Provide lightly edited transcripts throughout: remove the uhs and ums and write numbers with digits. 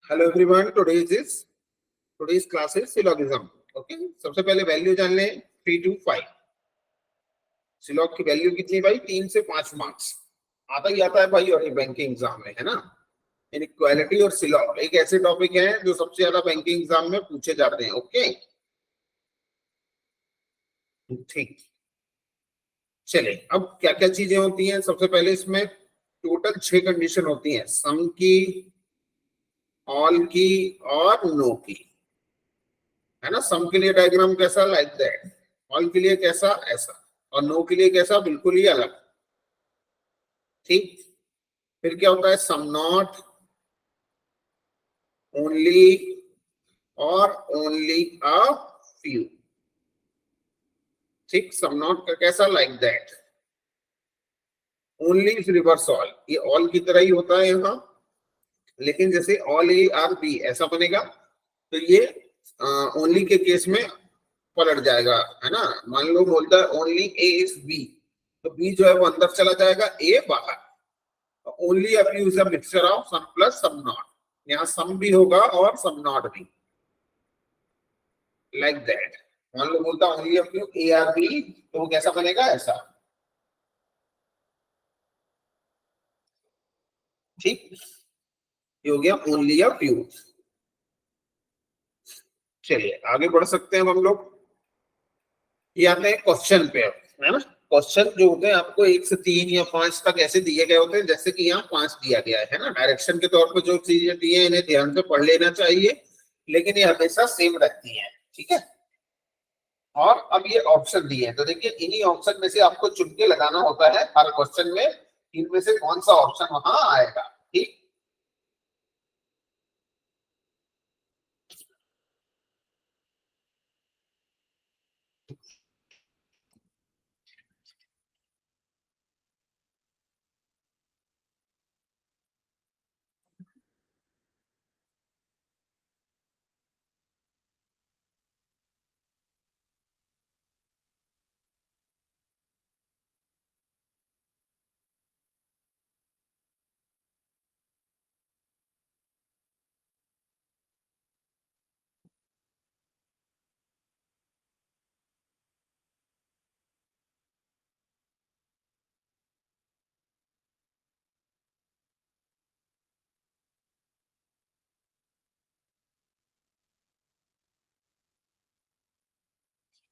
Hello everyone, today's class is syllogism. Okay, सबसे पहले value जान लें 3 to 5. सिलॉग की वैल्यू कितनी भाई? 3 से 5 मार्क्स आता ही आता है भाई, और ये बैंकिंग एग्जाम में है ना. इनइक्वालिटी और सिलॉग एक ऐसे टॉपिक है जो सबसे ज्यादा बैंकिंग एग्जाम में पूछे जाते हैं. ओके ठीक, चलिए अब क्या क्या चीजें होती हैं. सबसे पहले इसमें टोटल 6 कंडीशन होती हैं, सम की, ऑल की और नो की, है ना. सम के लिए डायग्राम कैसा? Like that. ऑल के लिए कैसा? ऐसा. और नो के लिए कैसा? बिल्कुल ही अलग. ठीक. फिर क्या होता है? सम नॉट, ओनली और ओनली अ फ्यू. ठीक. सम नॉट का कैसा? Like that. Only is reverse all. ये ऑल की तरह ही होता है यहाँ, लेकिन जैसे ऑल ए आर बी ऐसा बनेगा तो ये ओनली के केस में पलट जाएगा, है ना. मान लो बोलता है ओनली ए इज बी, तो बी जो है वो अंदर चला जाएगा, ए बाहर. Only a few is a mixture of some plus some not. यहाँ सम भी होगा और सम नॉट भी, लाइक दैट. मान लो बोलता only a few A are B, तो वो कैसा बनेगा? ऐसा. ठीक, ये हो गया ओनली अ फ्यू. चलिए आगे बढ़ सकते हैं हम लोग. ये आते हैं क्वेश्चन पे, है ना. क्वेश्चन जो होते हैं आपको 1 से 3 या 5 तक ऐसे दिए गए होते हैं, जैसे कि यहाँ 5 दिया गया है ना. डायरेक्शन के तौर पर जो चीजें दी है इन्हें ध्यान से पढ़ लेना चाहिए, लेकिन ये हमेशा सेम रहती है. ठीक है. और अब ये ऑप्शन दिए हैं, तो देखिए इन्हीं ऑप्शन में से आपको चुन के लगाना होता है हर क्वेश्चन में, इनमें से कौन सा ऑप्शन वहां आएगा. ठीक.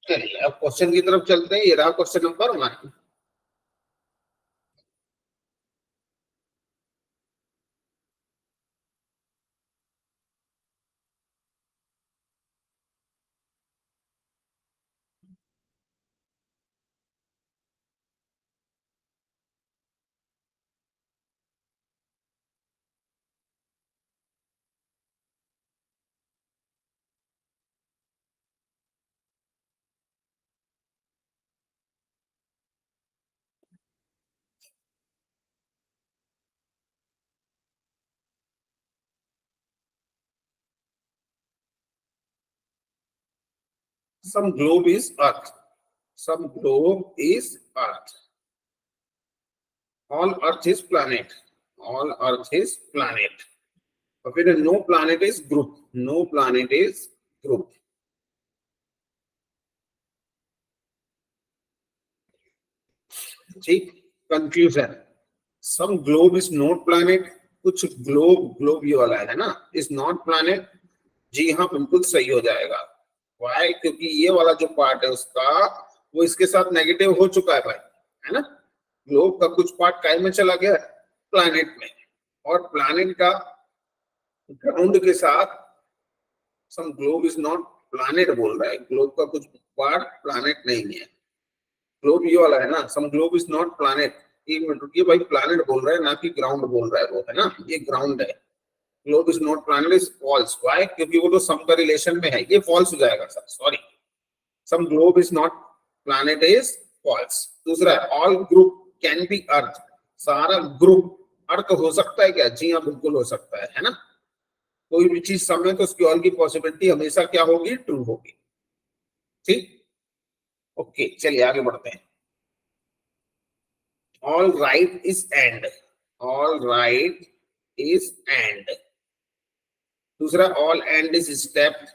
चलिए अब क्वेश्चन की तरफ चलते हैं. ये रहा question number 1. Some globe is Earth. Some globe is Earth. All Earth is planet. All Earth is planet. और फिर no planet is group. No planet is group. ठीक. Confusion. Some globe is not planet. कुछ globe ये वाला है ना, is not planet. जी हाँ, बिल्कुल सही हो जाएगा. वाई? क्योंकि ये वाला जो पार्ट है उसका, वो इसके साथ नेगेटिव हो चुका है भाई, है ना. ग्लोब का कुछ पार्ट काय में चला गया? प्लैनेट में. और प्लैनेट का ग्राउंड के साथ सम ग्लोब इज नॉट प्लैनेट बोल रहा है. ग्लोब का कुछ पार्ट प्लैनेट नहीं है. ग्लोब ये वाला है ना, सम ग्लोब इज नॉट प्लैनेट. एक मिनट रुकिए भाई, प्लैनेट बोल रहा है ना कि ग्राउंड बोल रहा है वो, है ना. ये ग्राउंड है. Globe is not planet is false. Why? क्योंकि वो तो सम का रिलेशन में है. ये फॉल्स हो जाएगा sir, sorry. Some globe is not planet is false. दूसरा है all group can be earth. सारा ग्रुप अर्थ हो सकता है क्या? जी हाँ, बिल्कुल हो सकता है ना. कोई भी चीज सम है तो उसकी ऑल की पॉसिबिलिटी हमेशा क्या होगी? ट्रू होगी. ठीक. ओके, चलिए आगे बढ़ते हैं. All right is end. All right is end. दूसरा ऑल एंड इज स्टेप,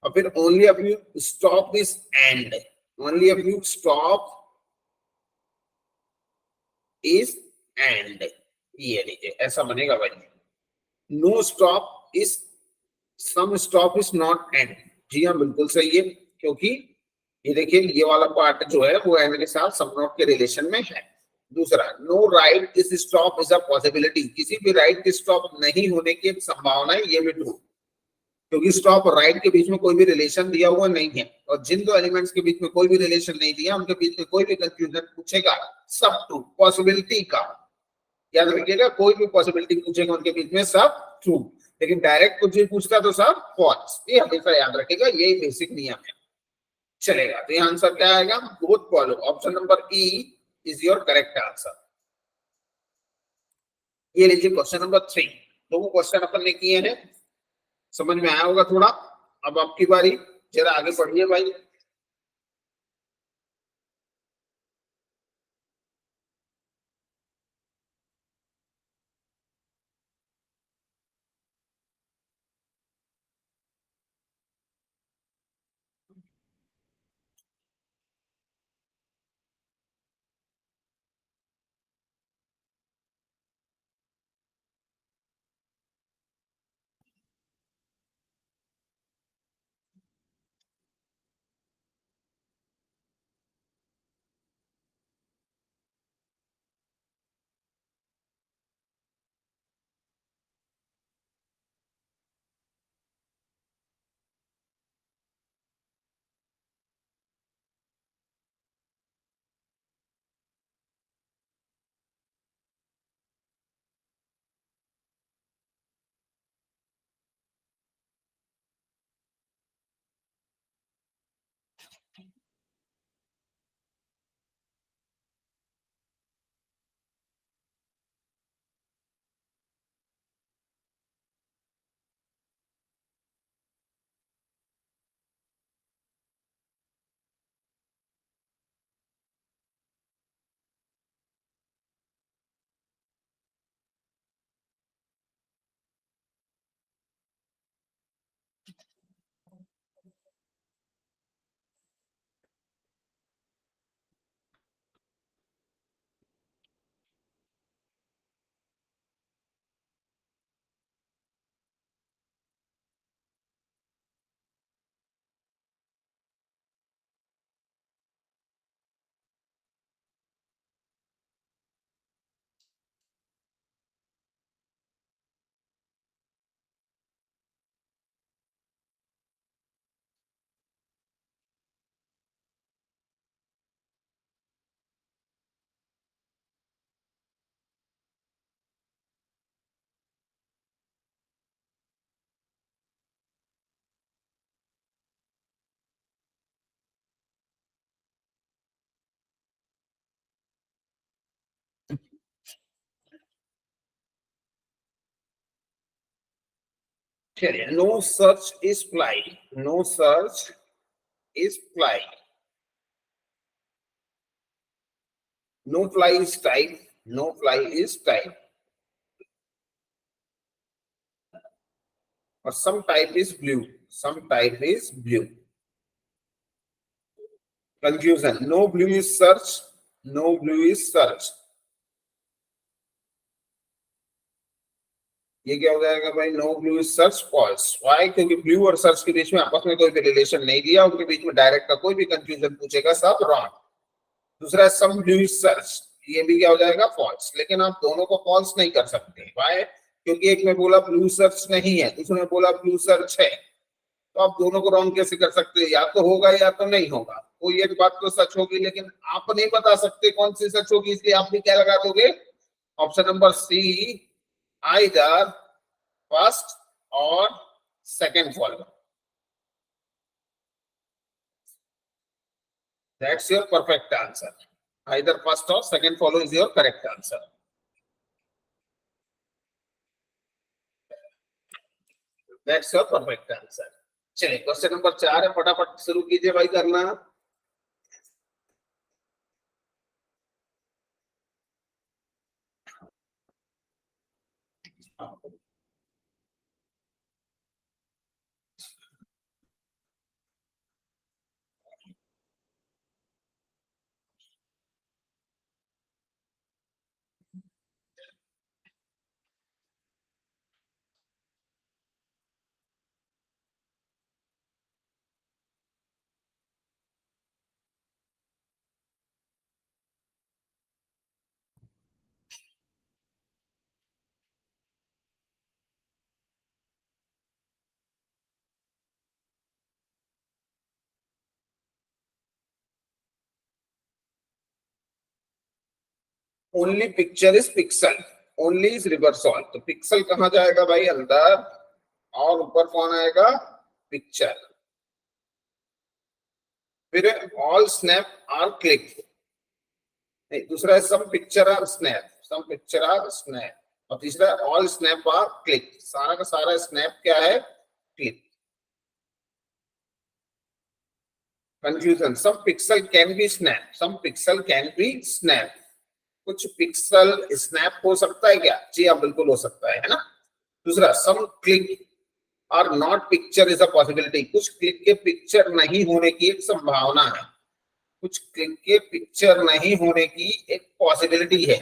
और फिर only if you stop this end, only if you stop is end, ये लीजिए ऐसा बनेगा भाई। No stop is some stop is not end, जी हाँ बिल्कुल सही है, क्योंकि ये देखिए ये वाला पार्ट जो है वो एंड के साथ सम नॉट के रिलेशन में है। दूसरा no right is stop is a possibility, किसी भी राइट के स्टॉप नहीं होने की संभावना है, ये भी ट्रू, क्योंकि स्टॉप और राइट के बीच में कोई भी रिलेशन दिया हुआ नहीं है, और जिन दो एलिमेंट्स के बीच में कोई भी रिलेशन नहीं दिया उनके बीच में कोई भी कंफ्यूजन पूछेगा सब ट्रू, पॉसिबिलिटी का याद रखिएगा, कोई भी पॉसिबिलिटी पूछेगा उनके बीच में सब ट्रू, लेकिन डायरेक्ट कुछ भी पूछता तो सब फॉल्स, ये हमेशा याद रखिएगा, यही बेसिक नियम है। चलेगा, तो ये आंसर क्या आएगा, both follow, option number E is your correct answer. ये लीजिए क्वेश्चन नंबर 3, दो क्वेश्चन अपन ने किए हैं, समझ में आया होगा थोड़ा। अब आपकी बारी, जरा आगे बढ़िए भाई। चलिए, no search is fly, no search is fly, no fly is type, no fly is type, और some type is blue, some type is blue. Confusion, no blue is search, no blue is search, ये क्या हो जाएगा भाई, no blue is search false, why, क्योंकि blue और search के बीच में आपस में कोई भी रिलेशन नहीं दिया, उनके बीच में डायरेक्ट का कोई भी कंफ्यूजन पूछेगा सब रॉन्ग। दूसरा सम ब्लू इज सर्च, ये भी क्या हो जाएगा फॉल्स, लेकिन आप दोनों को फॉल्स नहीं कर सकते, व्हाई, क्योंकि एक में बोला ब्लू सर्च नहीं है, दूसरे में बोला ब्लू सर्च है, तो आप दोनों को रॉन्ग कैसे कर सकते हैं, या तो होगा या तो नहीं होगा, कोई एक बात तो सच होगी, लेकिन आप नहीं बता सकते कौन सी सच होगी, इसलिए आप भी क्या लगा दोगे, option number C, either first or second follow, that's your perfect answer, either first or second follow is your correct answer, that's your perfect answer. चलिए क्वेश्चन नंबर 4 है, फटाफट शुरू कीजिए भाई करना। Only picture is pixel, only is reverse all, तो pixel कहां जाएगा भाई, अंदर, और ऊपर कौन आएगा, पिक्चर। फिर ऑल स्नैप आर क्लिक, नहीं दूसरा है some picture are snap, some picture are snap, और तीसरा ऑल स्नैप आर क्लिक, सारा का सारा स्नैप क्या है, click. Confusion, some pixel can be snap, some pixel can be snap, कुछ पिक्सल स्नैप हो सकता है क्या, जी हाँ बिल्कुल हो सकता है ना। दूसरा सम क्लिक और not picture is a possibility, कुछ क्लिक के पिक्चर नहीं होने की एक संभावना है, कुछ क्लिक के पिक्चर नहीं होने की एक पॉसिबिलिटी है,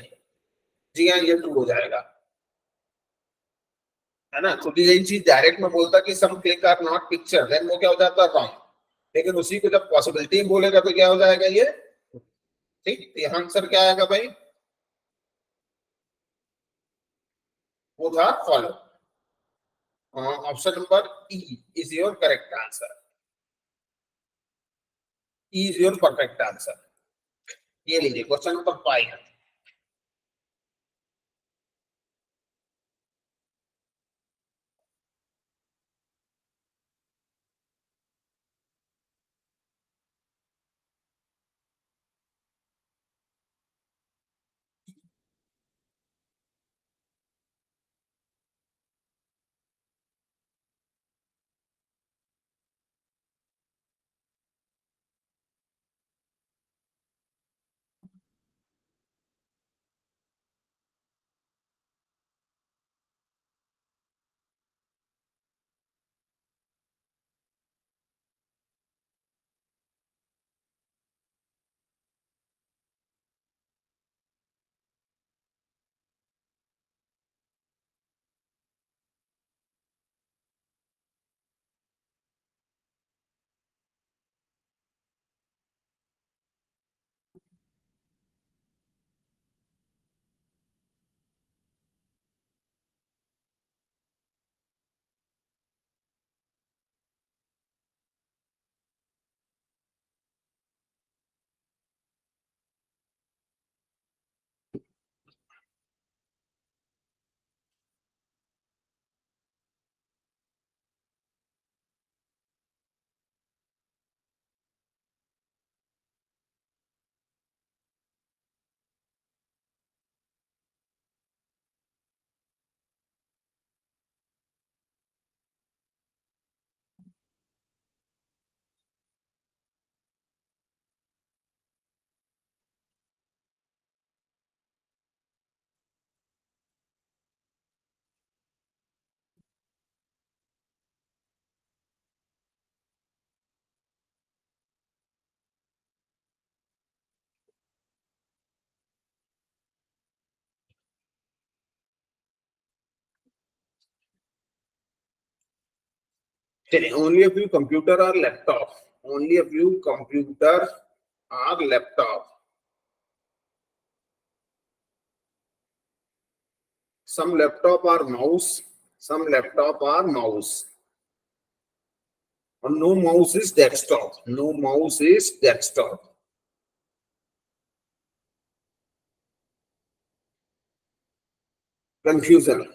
जी हाँ ये ट्रू हो जाएगा, है ना। छोटी यही चीज डायरेक्ट में बोलता कि some click are not picture, then वो क्या हो जाता है, रॉन्ग। लेकिन उसी को जब पॉसिबिलिटी बोलेगा तो क्या हो जाएगा ये, ठीक। तो यहाँ आंसर क्या आएगा भाई, वो था follow. Option number E is your correct answer, E is your perfect answer. ये लीजिए क्वेश्चन नंबर 5। चलिए, ओनली अ फ्यू कंप्यूटर और laptop, only a few computer और laptop, some laptop or mouse, some laptop or mouse, or no mouse is desktop, no mouse is desktop. Confusion,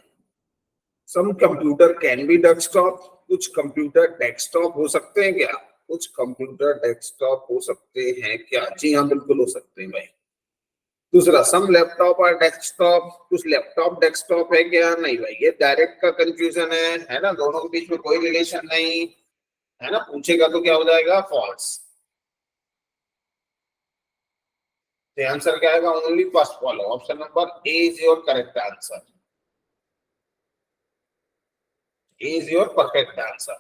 some computer can be desktop, कुछ computer desktop हो सकते हैं क्या, कुछ computer desktop हो सकते हैं क्या, जी हाँ बिल्कुल हो सकते हैं भाई। दूसरा सम लैपटॉप और डेस्कटॉप, कुछ लैपटॉप डेस्कटॉप है क्या, नहीं भाई ये डायरेक्ट का कंफ्यूजन है ना, दोनों के बीच में कोई रिलेशन नहीं, है ना, पूछेगा तो क्या हो जाएगा, फॉल्स। The answer क्या आएगा, only first follow, option number A is your correct answer, A is your perfect answer.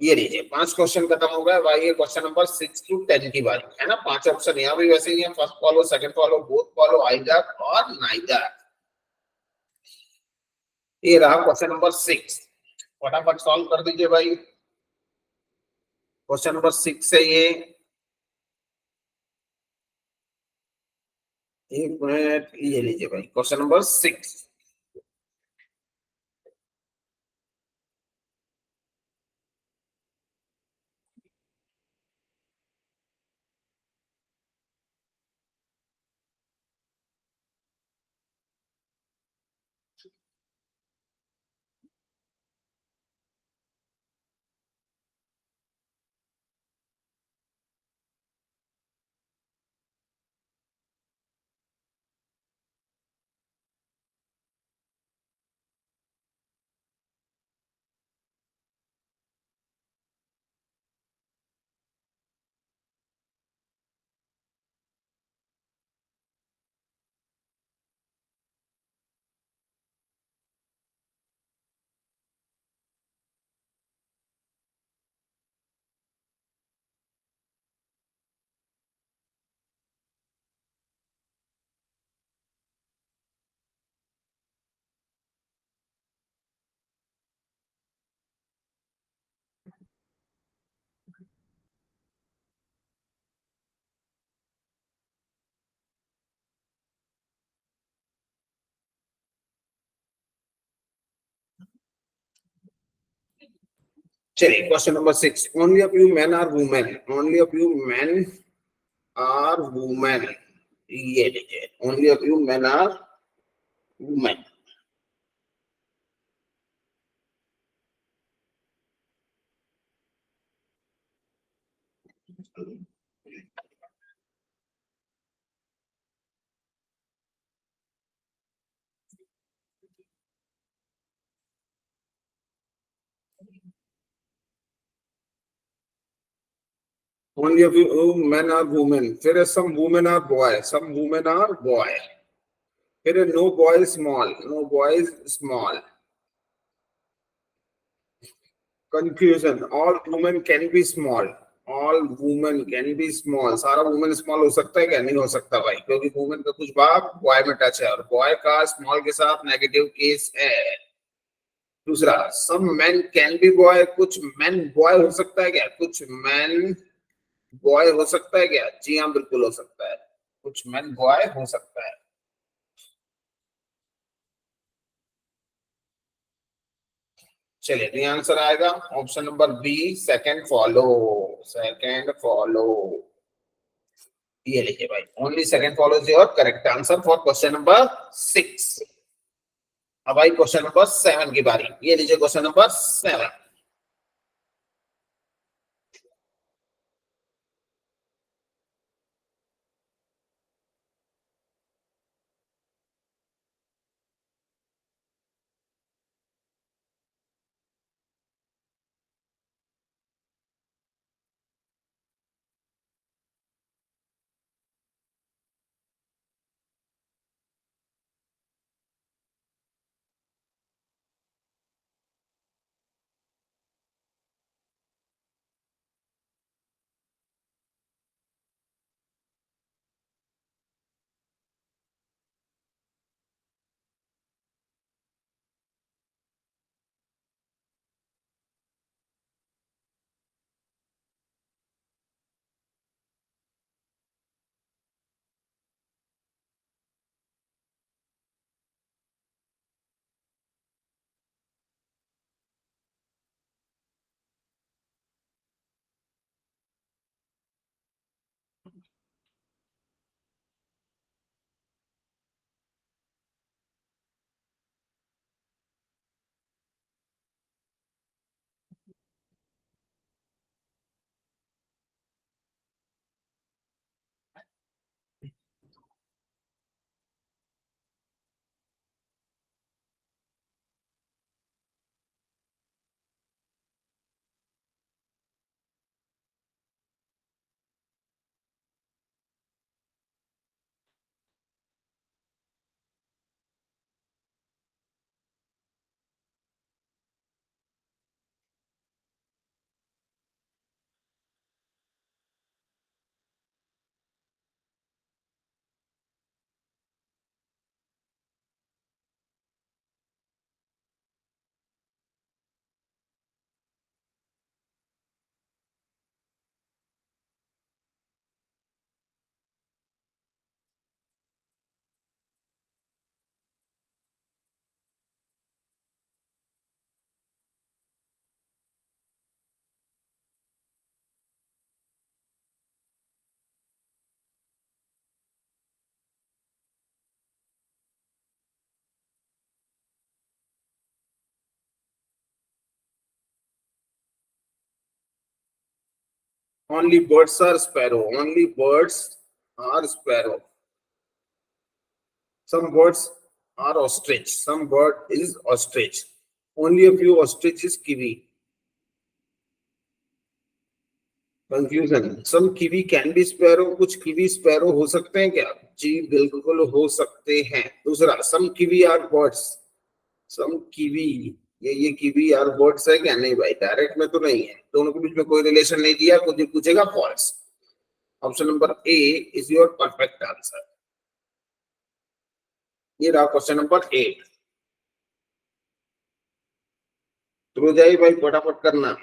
ये लीजिए 5 क्वेश्चन खत्म हो गए भाई, ये क्वेश्चन नंबर 6 to 10 की बारी है ना। 5 ऑप्शन यहाँ भी वैसे ही है, first follow, second follow, both follow, either और नाइदर। ये रहा क्वेश्चन नंबर 6, फटाफट सॉल्व कर दीजिए भाई। क्वेश्चन नंबर 6 है ये, एक मिनट, ये लीजिए भाई क्वेश्चन नंबर 6। चलिए question number 6, only a few man are women, only a few man are women, ये लीजिए only a few man are women. Only a few men are women. फिर है some women are boy. Some women are boy. फिर है no boy is small. No boy is small. Confusion. All women can be small. All women can be small. सारा women small हो सकता है क्या? नहीं हो सकता भाई, क्योंकि women का कुछ भाग boy में टच है और boy का small के साथ नेगेटिव केस है। दूसरा some men can be boy, कुछ men boy हो सकता है क्या? कुछ men बॉय हो सकता है क्या? जी हाँ बिल्कुल हो सकता है, कुछ मैन बॉय हो सकता है। चलिए तो आंसर आएगा option number B, second follow, second follow, ये लिखिए भाई, only second follow is your correct answer for question number 6। अब भाई क्वेश्चन नंबर 7 की बारी, ये लीजिए question number 7। Only birds are sparrow. Only birds are sparrow. Some birds are ostrich. Some bird is ostrich. Only a few ostrich is kiwi. Confusion, some kiwi can be sparrow, कुछ kiwi sparrow हो सकते हैं क्या? जी बिल्कुल हो सकते हैं। दूसरा some kiwi are birds, some kiwi, ये कीवी आर बर्ड्स है क्या? नहीं भाई, डायरेक्ट में तो नहीं है, दोनों के बीच में कोई रिलेशन नहीं दिया, कुछ पूछेगा false. Option number A is your perfect answer. ये रहा क्वेश्चन नंबर 8। तो जाइए भाई फटाफट करना।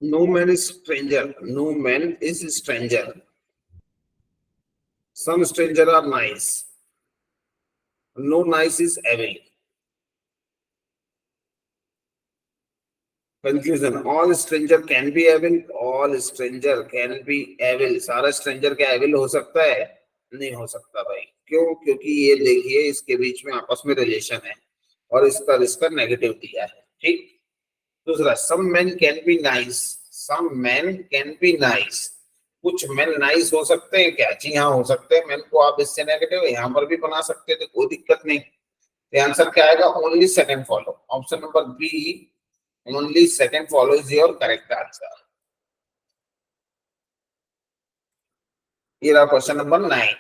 No man is stranger. No man is stranger. Some stranger are nice. No nice is evil. Conclusion. All stranger can be evil. All stranger can be evil. सारा stranger क्या evil हो सकता है? नहीं हो सकता भाई. क्यों? क्योंकि ये देखिए इसके बीच में आपस में रिलेशन है और इसका नेगेटिव दिया है. ठीक. दूसरा, some men can be nice. Some men can be nice. कुछ men nice हो सकते हैं क्या? जी हाँ हो सकते हैं. men को आप इससे नेगेटिव यहाँ पर भी बना सकते हैं तो कोई दिक्कत नहीं. तो आंसर क्या आएगा? Only second follow. Option number B, only second follow is your correct answer. Here are question number 9.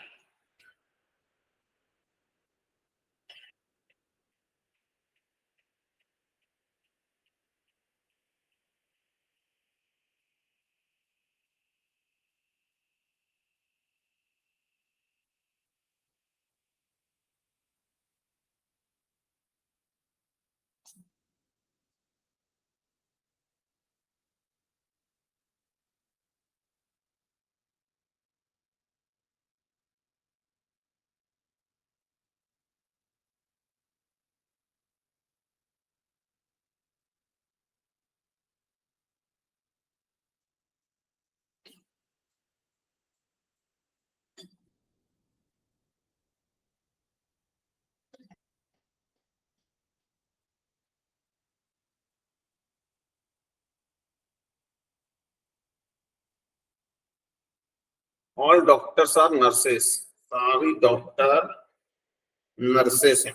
All doctors are nurses. सारी डॉक्टर nurses हैं.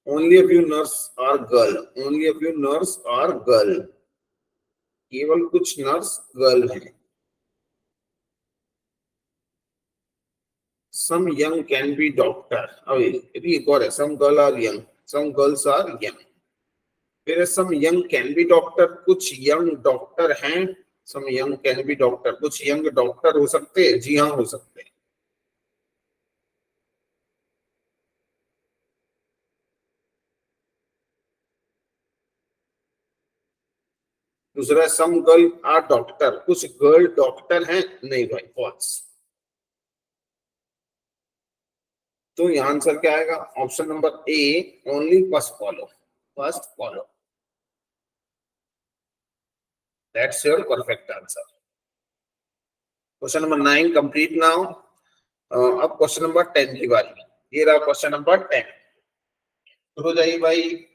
Only a few nurse are girl. Only a few nurse are girl. केवल कुछ nurse girl हैं. Some young can be doctor. अभी एक और है. Some girl are young. Some girls are young. फिर some young can be doctor. कुछ young doctor हैं. Some young can be doctor. कुछ young डॉक्टर हो सकते हैं. जी हाँ हो सकते हैं. दूसरा, सम गर्ल आर डॉक्टर. कुछ गर्ल डॉक्टर हैं. नहीं भाई, फॉल्स. तो यहाँ आंसर क्या आएगा? Option number A, only first follow. First follow. That's your perfect answer. Question number 9 complete now. अब क्वेश्चन नंबर 10 की बारी. ये रहा क्वेश्चन नंबर 10. शुरू हो जाइए भाई.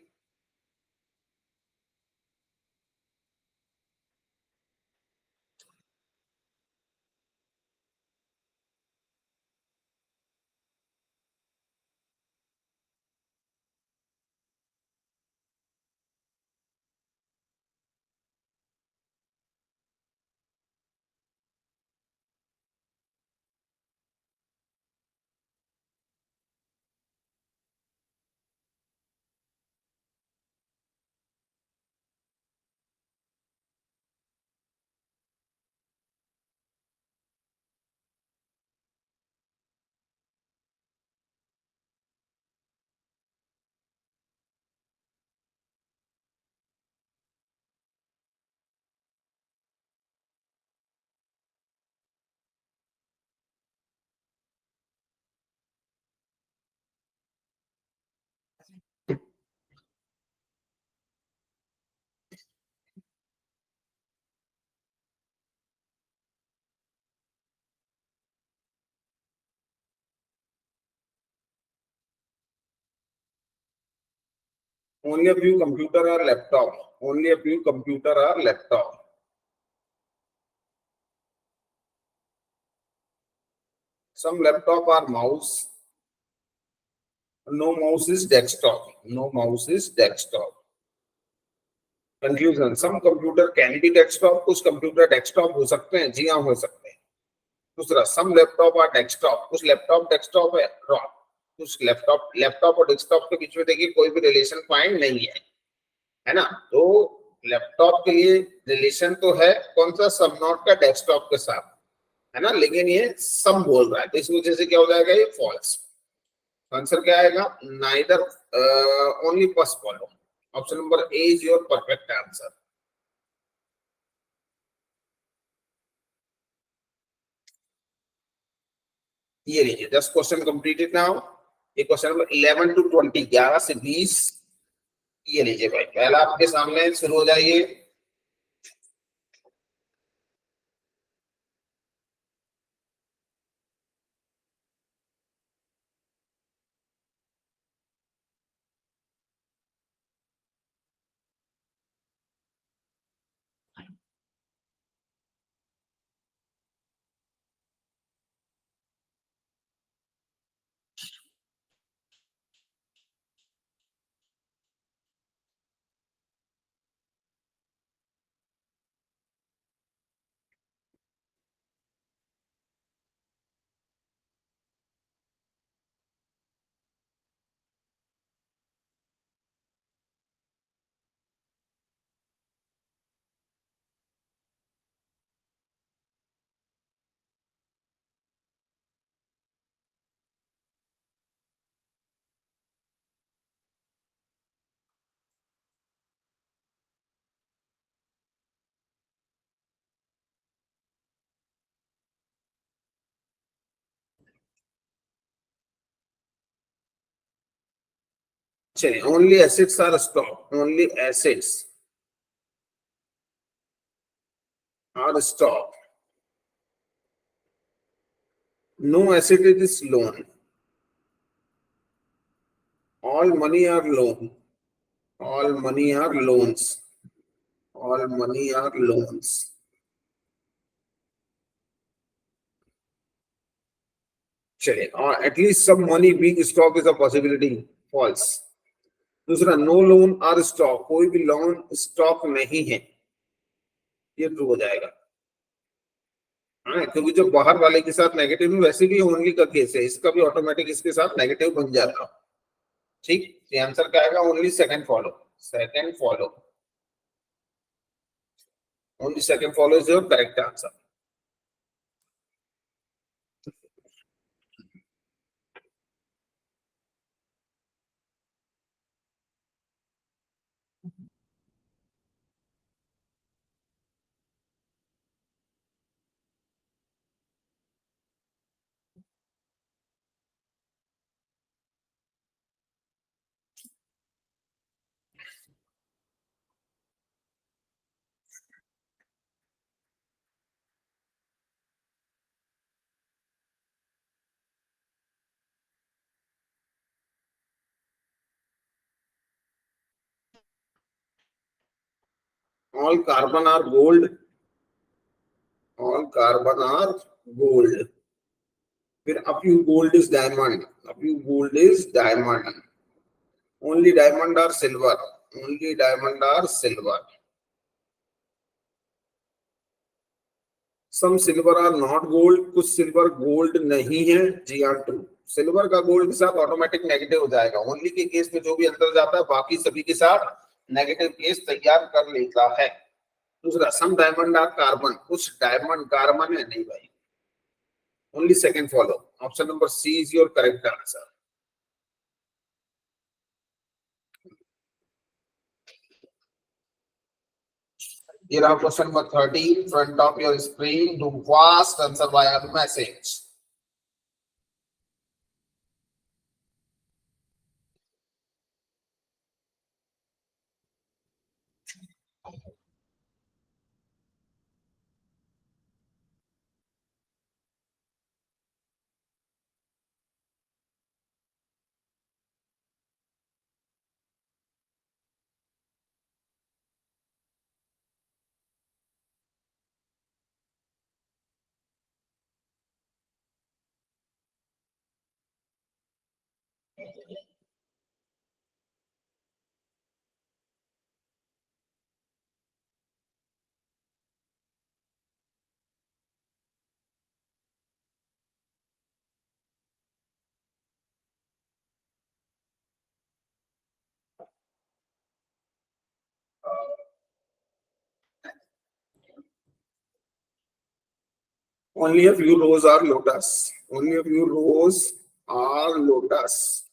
Only a few computer or laptop. Only a few computer or laptop. Some laptop are mouse. No mouse is desktop. No mouse is desktop. Conclusion. Some computer can be desktop. कुछ computer desktop हो सकते हैं. जी हाँ हो सकते हैं. दूसरा, some laptop are desktop. कुछ लैपटॉप डेस्कटॉप है. रॉन्ग. कुछ लैपटॉप और डेस्कटॉप के बीच में देखिए कोई भी रिलेशन पॉइंट नहीं है ना. तो लैपटॉप के लिए रिलेशन तो है. कौन सा? सम नॉट का डेस्कटॉप के साथ है ना. लेकिन ये सम बोल रहा है तो इस वजह से क्या हो जाएगा? ये फॉल्स. आंसर क्या आएगा? Neither, only first follow. Option number A is your perfect answer. ये लीजिए 10 क्वेश्चन कंप्लीटेड नाउ। ये क्वेश्चन नंबर 11 to 20, 11 से 20। ये लीजिए भाई, पहला आपके सामने शुरू हो जाइए। चलिए, only acids are stock, only acids are stock, no acid is loan, all money are loan, all money are loans, all money are loans। चलिए, और एटलीस्ट सब money being stock is a possibility, false. दूसरा, no loan are stock, कोई भी loan stock नहीं है, ये true हो जाएगा। हाँ, क्योंकि जो बाहर वाले के साथ नेगेटिव है वैसे भी ओनली का केस है, इसका भी ऑटोमेटिक इसके साथ नेगेटिव बन जाता। ठीक, ये आंसर क्या आएगा? Only second follow, second follow, only second follow is your correct answer. All carbon are gold, all carbon are gold। फिर a few gold is diamond, a few gold is diamond, only diamond are silver, only diamond are silver. Some silver are not gold, कुछ silver gold नहीं है, जी हाँ true. Silver का gold के साथ automatic negative हो जाएगा, ओनली के केस में जो भी अंतर जाता है बाकी सभी के साथ नेगेटिव केस तैयार कर लेता है। दूसरा, सम डायमंड आर कार्बन, कुछ डायमंड कार्बन है, नहीं भाई, only second follow, option number C is your correct answer. Here are question number 13 in front of your screen. Do fast answer via message. Only a few rows are lotus. Only a few rows are lotus.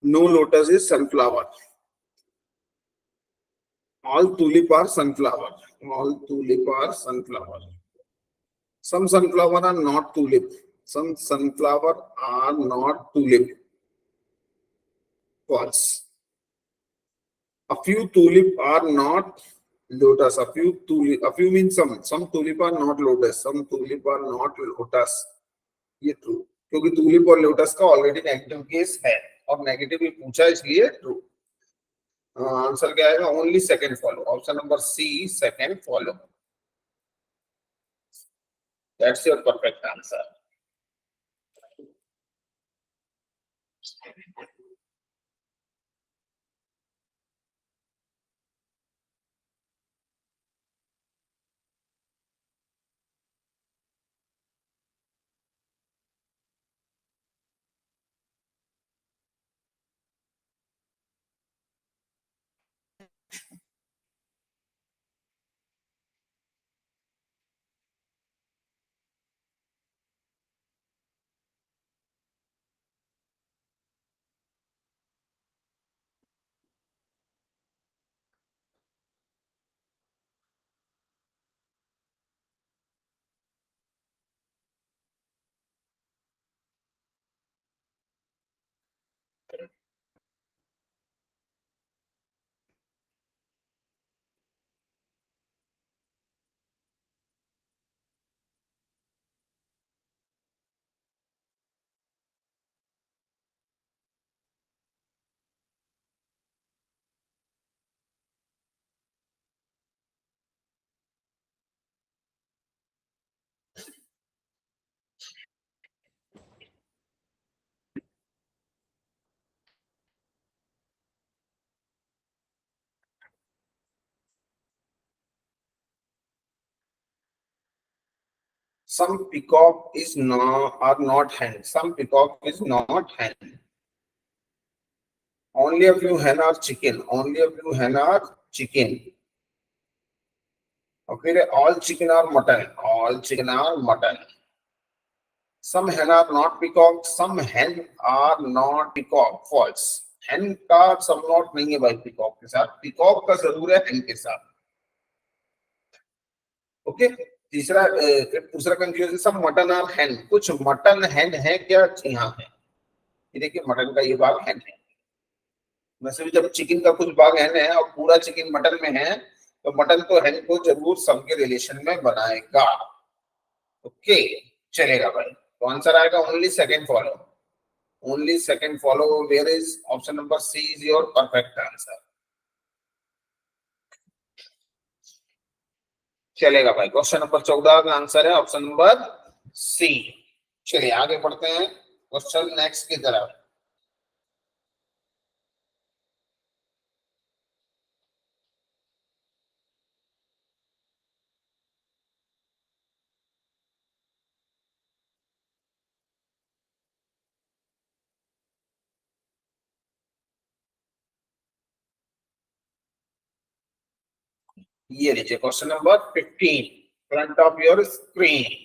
No lotus is sunflower. All tulip are sunflower. All tulip are sunflower. Some sunflower are not tulip. Some sunflower are not tulip. False. A few tulip are not lotus. A few means some. Some tulip are not lotus. Some tulip are not lotus. ये true, क्योंकि tulip और lotus का already negative case है और negative ही पूछा इसलिए true. Answer क्या आएगा? Only second follow. Option number C, second follow. That's your perfect answer. Some peacock is not are not hen. Some peacock is not hen. Only a few hen are chicken. Only a few hen are chicken. Okay, all chicken are mutton. All chicken are mutton. Some hen are not peacock. Some hen are not peacock. False. hen का समनॉट नहीं है भाई peacock के साथ. peacock का जरूर है hen के साथ. ओके तीसरा दूसरा कंफ्यूजन, सब मटन और hen. कुछ मटन hen है क्या? यहाँ है, ये देखिए मटन का ये भाग hen है. वैसे भी जब चिकन का कुछ भाग hen है और पूरा चिकन मटन में है तो मटन तो hen को जरूर सम के रिलेशन में बनाएगा. ओके चलेगा भाई. तो आंसर आएगा only second follow. Only second follow. Where is option number C is your perfect answer. चलेगा भाई. क्वेश्चन नंबर 14 का आंसर है ऑप्शन नंबर सी. चलिए आगे बढ़ते हैं क्वेश्चन नेक्स्ट की तरफ. ये लीजिए question number 15 front of your screen.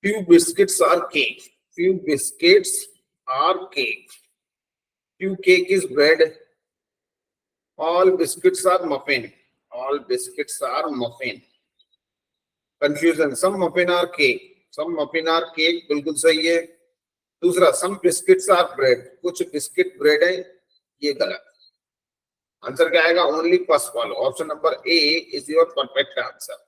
Few biscuits are cake. Few biscuits are cake. Few cake is bread. All biscuits are muffin. All biscuits are muffin. Confusion. Some muffin are cake. Some muffin are cake. बिल्कुल सही है. दूसरा some biscuits are bread. कुछ biscuit bread है, ये गलत. Answer क्या आएगा? Only first follow. Option number A is your perfect answer.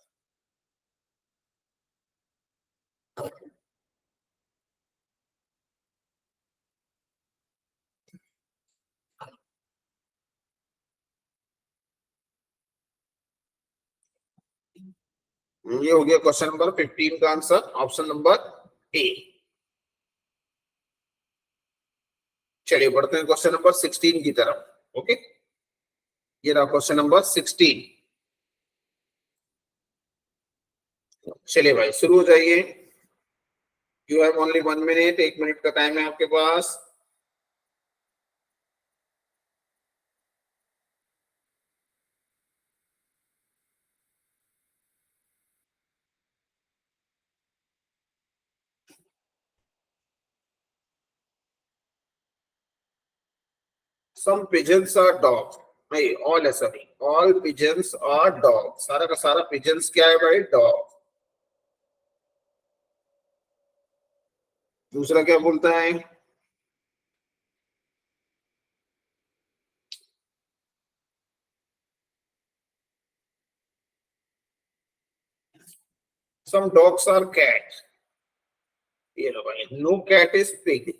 ये हो गया क्वेश्चन नंबर 15 का आंसर, ऑप्शन नंबर ए। चलिए बढ़ते हैं क्वेश्चन नंबर 16 की तरफ। ओके, ये रहा क्वेश्चन नंबर 16। चलिए भाई शुरू हो जाइए। You have only 1 minute, 1 minute का टाइम है आपके पास। Some pigeons are dogs। नहीं, ऑल है सभी। All pigeons are dog. सारा का सारा पिजन्स क्या है भाई? डॉग। दूसरा क्या बोलता है? Some dogs are cat। ये लो भाई, no cat is pig.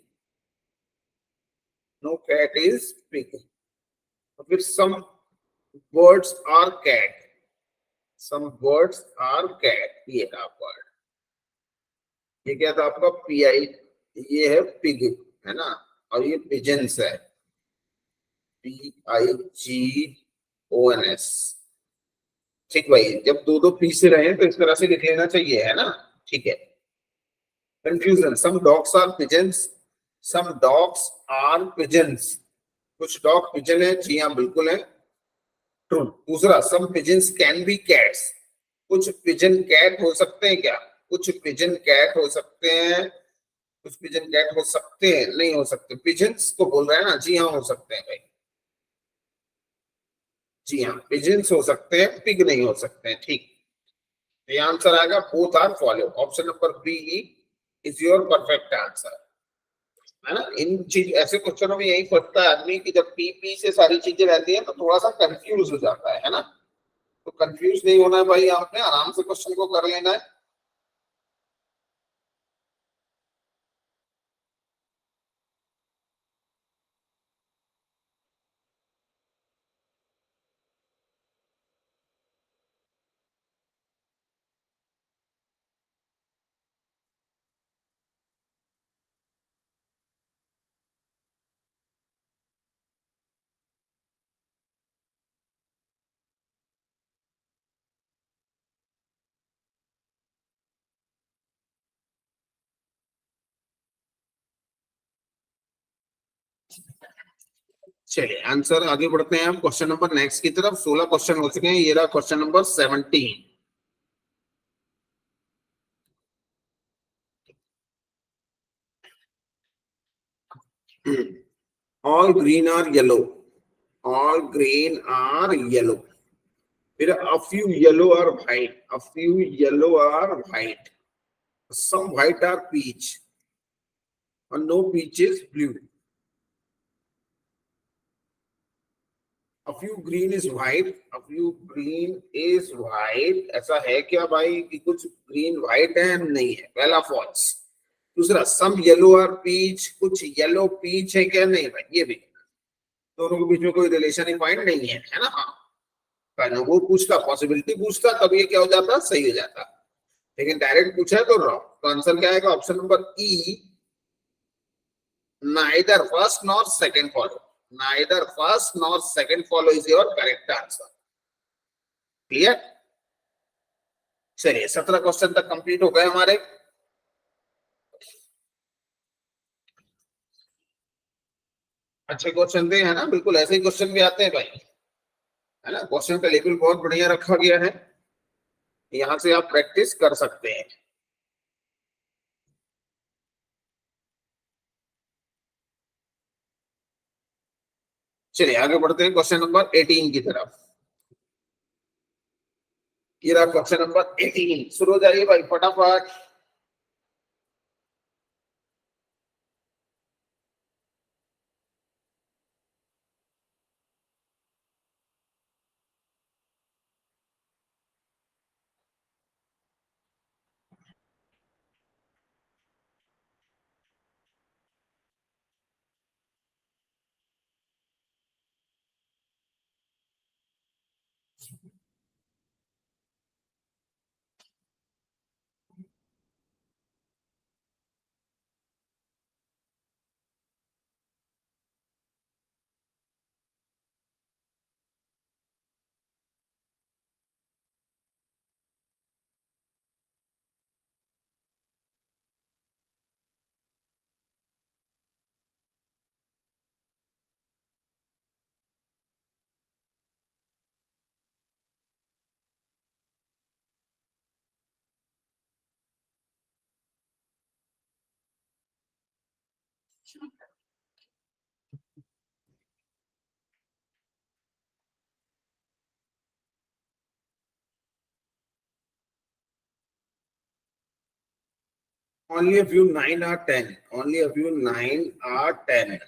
No cat is pig. फिर some birds are cat. Some birds are cat, ये था वर्ड। ये क्या था आपका? P I. ये है पिग, है ना? और ये पिजन्स है, PIGONS। ठीक भाई, जब दो दो पी से रहे तो इस तरह से लिख लेना चाहिए, है ना? ठीक है। Confusion. Some dogs are pigeons. Some dogs are pigeons. कुछ डॉग पिजन है, जी हाँ बिल्कुल है, ट्रू। दूसरा, some pigeons can be cats. कुछ पिजन कैट हो सकते हैं क्या? कुछ पिजन कैट हो सकते हैं। कुछ पिजन कैट हो सकते हैं, नहीं हो सकते। पिजन्स को बोल रहे हैं ना? जी हाँ हो सकते हैं भाई। जी हाँ, पिजन्स हो सकते हैं, पिग नहीं हो सकते हैं। ठीक, ये आंसर आएगा both are follow. Option number B is your perfect answer, है ना? इन चीज ऐसे क्वेश्चनों में यही फंसता है आदमी कि जब पी से सारी चीजें रहती है तो थोड़ा सा कंफ्यूज हो जाता है ना? तो कंफ्यूज नहीं होना है भाई, आपने आराम से क्वेश्चन को कर लेना है। चलिए आंसर आगे बढ़ते हैं हम क्वेश्चन नंबर नेक्स्ट की तरफ। 16 क्वेश्चन हो चुके हैं, ये रहा question number 17। All green are yellow. All green are yellow. फिर a few yellow are white. A few yellow are white. Some white are peach और no peach is blue. A few green is white, a few green is white। ऐसा है क्या भाई कि कुछ green white है? नहीं है, पहला फॉल्स। दूसरा, सम येलो आर पीच। कुछ येलो पीच है क्या? नहीं भाई, ये भी दोनों के बीच में कोई रिलेशन ही फाइंड नहीं है ना? हाँ, पहले वो पूछता, पॉसिबिलिटी पूछता, तब ये क्या हो जाता? सही हो जाता। लेकिन डायरेक्ट पूछा है तो रॉन्ग। तो आंसर क्या आएगा? Option number E, neither first nor second follow. Neither first nor second follow is your correct answer. Clear? चलिए 17 क्वेश्चन तक कंप्लीट हो गए हमारे। अच्छे क्वेश्चन थे, है ना? बिल्कुल ऐसे ही क्वेश्चन भी आते हैं भाई, है ना? क्वेश्चन का लेवल बहुत बढ़िया रखा गया है, यहाँ से आप प्रैक्टिस कर सकते हैं। चलिए आगे बढ़ते हैं क्वेश्चन नंबर 18 की तरफ। ये रहा क्वेश्चन नंबर 18। शुरू हो जाइए भाई फटाफट। Only a few 9 are 10. Only a few 9 are 10.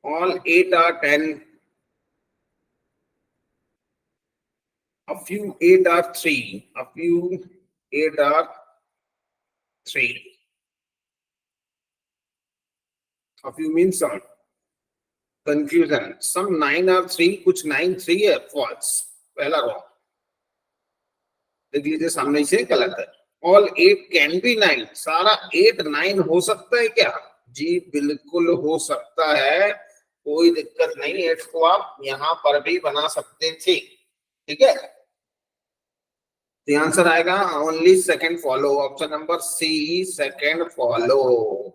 All 8 are 10. A few 8 are 3. A few 8 are 3. A few means some. Confusion. Some 9 are 3, कुछ 9 3 है. False. पहला wrong. देख लीजिए सामने से गलत है. All 8 can be 9. सारा 8 9 हो सकता है क्या? जी बिल्कुल हो सकता है. कोई दिक्कत नहीं. 8 को आप यहाँ पर भी बना सकते थे. ठीक है. The answer आएगा only second follow. Option number C, second follow.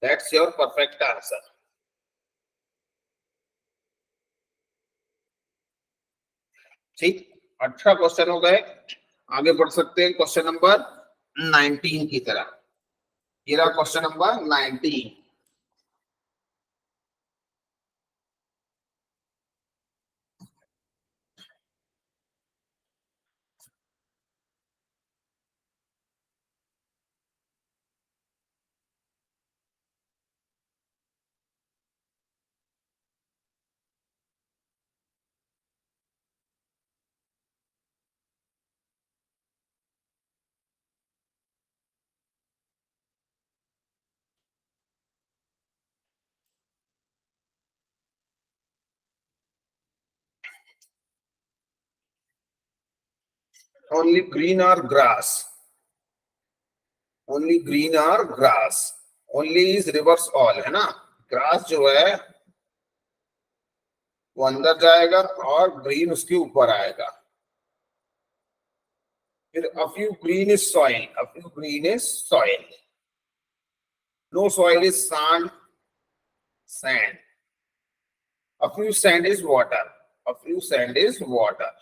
That's your perfect answer. ठीक. 18 क्वेश्चन हो गए. आगे बढ़ सकते हैं क्वेश्चन नंबर 19 की तरफ. ये रहा question number 19. Only green or grass. Only green or grass. Only is reverse all है ना. ग्रास जो है वो अंदर जाएगा और ग्रीन उसके ऊपर आएगा. फिर a few green is soil. A few green is soil. No soil is sand. Sand. A few sand is water. A few sand is water.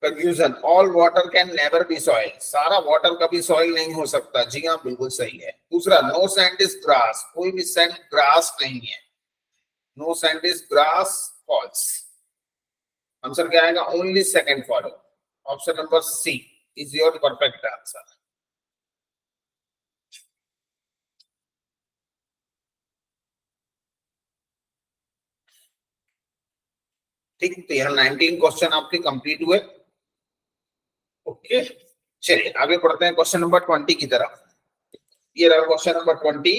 Confusion. All water can never be soil. सारा water कभी soil नहीं हो सकता. जी हाँ बिल्कुल सही है. दूसरा no sand is grass. कोई भी sand grass नहीं है. No sand is grass. False. Answer क्या आएगा? Only second follow. Option number C is your perfect answer. ठीक. तो यहाँ 19 क्वेश्चन आपके कंप्लीट हुए. ओके. चलिए आगे बढ़ते हैं क्वेश्चन नंबर 20 की तरफ. ये रहा क्वेश्चन नंबर 20.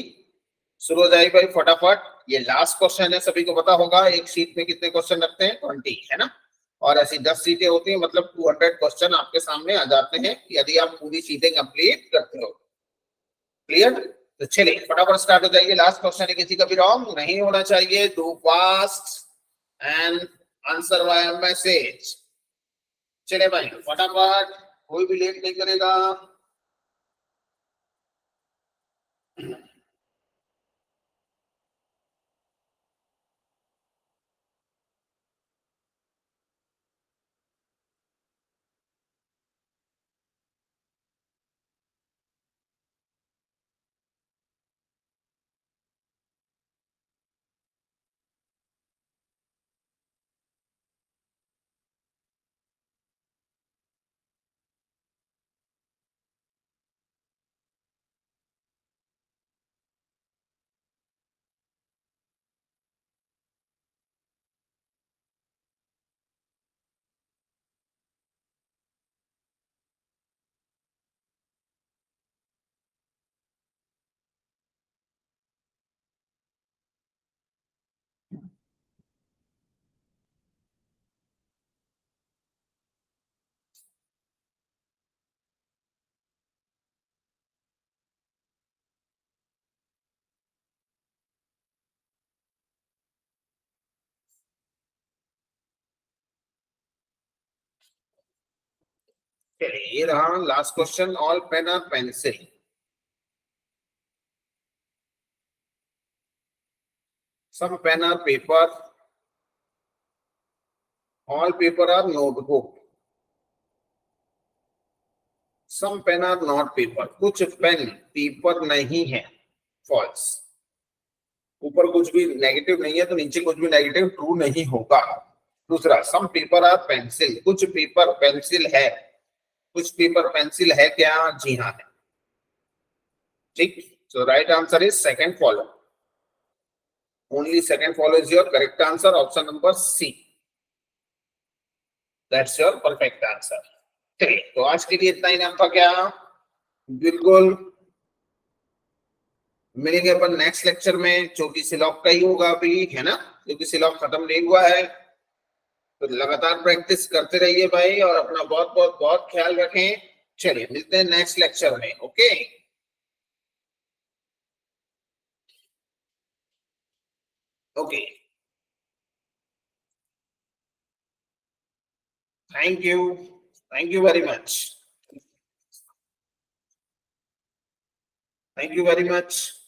शुरू हो जाए भाई फटाफट. ये लास्ट क्वेश्चन है. सभी को पता होगा एक शीट में कितने क्वेश्चन रखते हैं? 20 है ना. और ऐसी 10 सीटें होती हैं. मतलब 200 क्वेश्चन आपके सामने आ जाते हैं यदि आप पूरी सीटें कंप्लीट करते हो. क्लियर. तो चलिए फटाफट स्टार्ट हो जाइए. लास्ट क्वेश्चन है. किसी का भी रॉन्ग नहीं होना चाहिए. Do fast and answer via message. चले भाई फटाफट. कोई भी लेट नहीं करेगा. चलिए ये रहा लास्ट क्वेश्चन. ऑल पेन और pencil. some pen or paper. All paper or notebook. Some pen are not paper, कुछ पेन पेपर नहीं है, फॉल्स। ऊपर कुछ भी नेगेटिव नहीं है तो नीचे कुछ भी नेगेटिव ट्रू नहीं होगा। दूसरा, सम पेपर आर पेंसिल, कुछ पेपर पेंसिल है, कुछ पेपर पेंसिल है क्या? जी हाँ है। ठीक, so right answer is second follow, only second follow is your correct answer, option number C, that's your perfect answer. चलिए, तो आज के लिए इतना ही नाम था क्या? बिल्कुल, मिलेंगे अपन नेक्स्ट लेक्चर में, क्योंकि सिलॉक का ही होगा अभी, है ना, क्योंकि सिलॉक खत्म नहीं हुआ है। तो लगातार प्रैक्टिस करते रहिए भाई, और अपना बहुत बहुत बहुत ख्याल रखें। चलिए, मिलते हैं नेक्स्ट लेक्चर में। Okay, okay, thank you very much, thank you very much.